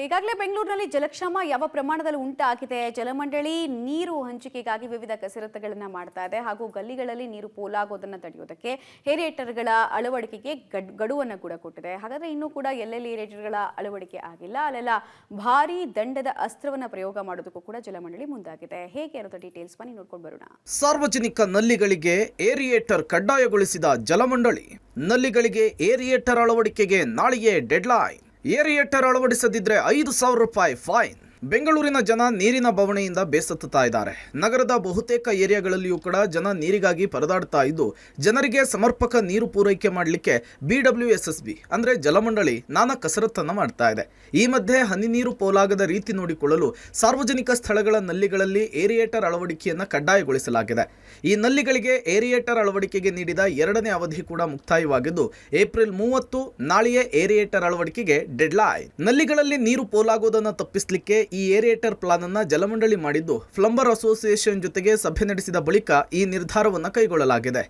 ಈಗಾಗಲೇ ಬೆಂಗಳೂರಿನಲ್ಲಿ ಜಲಕ್ಷಾಮ ಯಾವ ಪ್ರಮಾಣದಲ್ಲಿ ಉಂಟಾಗಿದೆ. ಜಲಮಂಡಳಿ ನೀರು ಹಂಚಿಕೆಗಾಗಿ ವಿವಿಧ ಕಸರತ್ತುಗಳನ್ನು ಮಾಡ್ತಾ ಇದೆ ಹಾಗೂ ಗಲ್ಲಿಗಳಲ್ಲಿ ನೀರು ಪೋಲಾಗೋದನ್ನು ತಡೆಯೋದಕ್ಕೆ ಏರಿಯೇಟರ್ಗಳ ಅಳವಡಿಕೆಗೆ ಗಡುವನ್ನು ಕೂಡ ಕೊಟ್ಟಿದೆ. ಹಾಗಾದ್ರೆ ಇನ್ನೂ ಕೂಡ ಎಲ್ಲೆಲ್ಲಿ ಏರಿಯೇಟರ್ಗಳ ಅಳವಡಿಕೆ ಆಗಿಲ್ಲ ಅಲ್ಲೆಲ್ಲ ಭಾರಿ ದಂಡದ ಅಸ್ತ್ರವನ್ನು ಪ್ರಯೋಗ ಮಾಡೋದಕ್ಕೂ ಕೂಡ ಜಲಮಂಡಳಿ ಮುಂದಾಗಿದೆ. ಹೇಗೆ ಅನ್ನೋದು ಡೀಟೇಲ್ಸ್ ಬನ್ನಿ ನೋಡ್ಕೊಂಡು ಬರೋಣ. ಸಾರ್ವಜನಿಕ ನಲ್ಲಿಗಳಿಗೆ ಏರಿಯೇಟರ್ ಕಡ್ಡಾಯಗೊಳಿಸಿದ ಜಲಮಂಡಳಿ. ನಲ್ಲಿಗಳಿಗೆ ಏರಿಯೇಟರ್ ಅಳವಡಿಕೆಗೆ ನಾಳೆಯೇ ಡೆಡ್ಲೈನ್. ಏರಿಯೇಟರ್ ಅಳವಡಿಸದಿದ್ರೆ 5,000 ರೂಪಾಯಿ ಫೈನ್. ಬೆಂಗಳೂರಿನ ಜನ ನೀರಿನ ಬವಣೆಯಿಂದ ಬೇಸತ್ತುತ್ತಾ ಇದ್ದಾರೆ. ನಗರದ ಬಹುತೇಕ ಏರಿಯಾಗಳಲ್ಲಿಯೂ ಕೂಡ ಜನ ನೀರಿಗಾಗಿ ಪರದಾಡ್ತಾ ಇದ್ದು, ಜನರಿಗೆ ಸಮರ್ಪಕ ನೀರು ಪೂರೈಕೆ ಮಾಡಲಿಕ್ಕೆ BWSSB ಅಂದ್ರೆ ಜಲಮಂಡಳಿ ನಾನಾ ಕಸರತ್ತನ್ನು ಮಾಡ್ತಾ ಇದೆ. ಈ ಮಧ್ಯೆ ಹನಿ ನೀರು ಪೋಲಾಗದ ರೀತಿ ನೋಡಿಕೊಳ್ಳಲು ಸಾರ್ವಜನಿಕ ಸ್ಥಳಗಳ ನಲ್ಲಿಗಳಲ್ಲಿ ಏರಿಯೇಟರ್ ಅಳವಡಿಕೆಯನ್ನು ಕಡ್ಡಾಯಗೊಳಿಸಲಾಗಿದೆ. ಈ ನಲ್ಲಿಗಳಿಗೆ ಏರಿಯೇಟರ್ ಅಳವಡಿಕೆಗೆ ನೀಡಿದ 2ನೇ ಅವಧಿ ಕೂಡ ಮುಕ್ತಾಯವಾಗಿದ್ದು, ಏಪ್ರಿಲ್ 30 ನಾಳೆಯೇ ಏರಿಯೇಟರ್ ಅಳವಡಿಕೆಗೆ ಡೆಡ್ಲೈನ್. ನಲ್ಲಿಗಳಲ್ಲಿ ನೀರು ಪೋಲಾಗುವುದನ್ನು ತಪ್ಪಿಸಲಿಕ್ಕೆ ಈ ಏರಿಯೇಟರ್ ಪ್ಲಾನ್ ಅನ್ನು ಜಲಮಂಡಳಿ ಮಾಡಿದ್ದು, ಪ್ಲಂಬರ್ ಅಸೋಸಿಯೇಷನ್ ಜೊತೆಗೆ ಸಭೆ ನಡೆಸಿದ ಬಳಿಕ ಈ ನಿರ್ಧಾರವನ್ನು ಕೈಗೊಳ್ಳಲಾಗಿದೆ.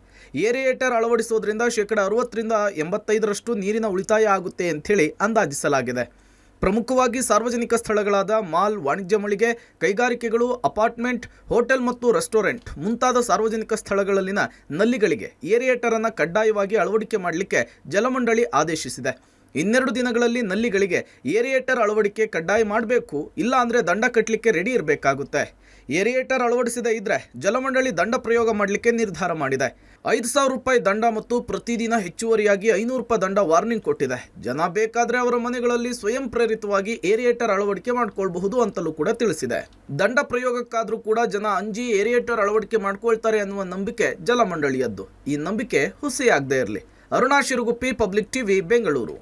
ಏರಿಯೇಟರ್ ಅಳವಡಿಸುವುದರಿಂದ 60% ರಿಂದ 85% ನೀರಿನ ಉಳಿತಾಯ ಆಗುತ್ತೆ ಅಂತೇಳಿ ಅಂದಾಜಿಸಲಾಗಿದೆ. ಪ್ರಮುಖವಾಗಿ ಸಾರ್ವಜನಿಕ ಸ್ಥಳಗಳಾದ ಮಾಲ್, ವಾಣಿಜ್ಯ ಮಳಿಗೆ, ಕೈಗಾರಿಕೆಗಳು, ಅಪಾರ್ಟ್ಮೆಂಟ್, ಹೋಟೆಲ್ ಮತ್ತು ರೆಸ್ಟೋರೆಂಟ್ ಮುಂತಾದ ಸಾರ್ವಜನಿಕ ಸ್ಥಳಗಳಲ್ಲಿನ ನಲ್ಲಿಗಳಿಗೆ ಏರಿಯೇಟರ್ ಅನ್ನು ಕಡ್ಡಾಯವಾಗಿ ಅಳವಡಿಕೆ ಮಾಡಲಿಕ್ಕೆ ಜಲಮಂಡಳಿ ಆದೇಶಿಸಿದೆ. 2 ದಿನಗಳಲ್ಲಿ ನಲ್ಲಿಗಳಿಗೆ ಏರಿಯೇಟರ್ ಅಳವಡಿಕೆ ಕಡ್ಡಾಯ ಮಾಡಬೇಕು, ಇಲ್ಲ ಅಂದರೆ ದಂಡ ಕಟ್ಟಲಿಕ್ಕೆ ರೆಡಿ ಇರಬೇಕಾಗುತ್ತೆ. ಏರಿಯೇಟರ್ ಅಳವಡಿಸದೇ ಇದ್ರೆ ಜಲಮಂಡಳಿ ದಂಡ ಪ್ರಯೋಗ ಮಾಡಲಿಕ್ಕೆ ನಿರ್ಧಾರ ಮಾಡಿದೆ. 5,000 ರೂಪಾಯಿ ದಂಡ ಮತ್ತು ಪ್ರತಿದಿನ ಹೆಚ್ಚುವರಿಯಾಗಿ 500 ರೂಪಾಯಿ ದಂಡ ವಾರ್ನಿಂಗ್ ಕೊಟ್ಟಿದೆ. ಜನ ಬೇಕಾದರೆ ಅವರ ಮನೆಗಳಲ್ಲಿ ಸ್ವಯಂ ಪ್ರೇರಿತವಾಗಿ ಏರಿಯೇಟರ್ ಅಳವಡಿಕೆ ಮಾಡ್ಕೊಳ್ಬಹುದು ಅಂತಲೂ ಕೂಡ ತಿಳಿಸಿದೆ. ದಂಡ ಪ್ರಯೋಗಕ್ಕಾದರೂ ಕೂಡ ಜನ ಅಂಜಿ ಏರಿಯೇಟರ್ ಅಳವಡಿಕೆ ಮಾಡ್ಕೊಳ್ತಾರೆ ಅನ್ನುವ ನಂಬಿಕೆ ಜಲಮಂಡಳಿಯದ್ದು. ಈ ನಂಬಿಕೆ ಹುಸಿಯಾಗದೇ ಇರಲಿ. Aruna Shiruguppi, public TV, Bengaluru.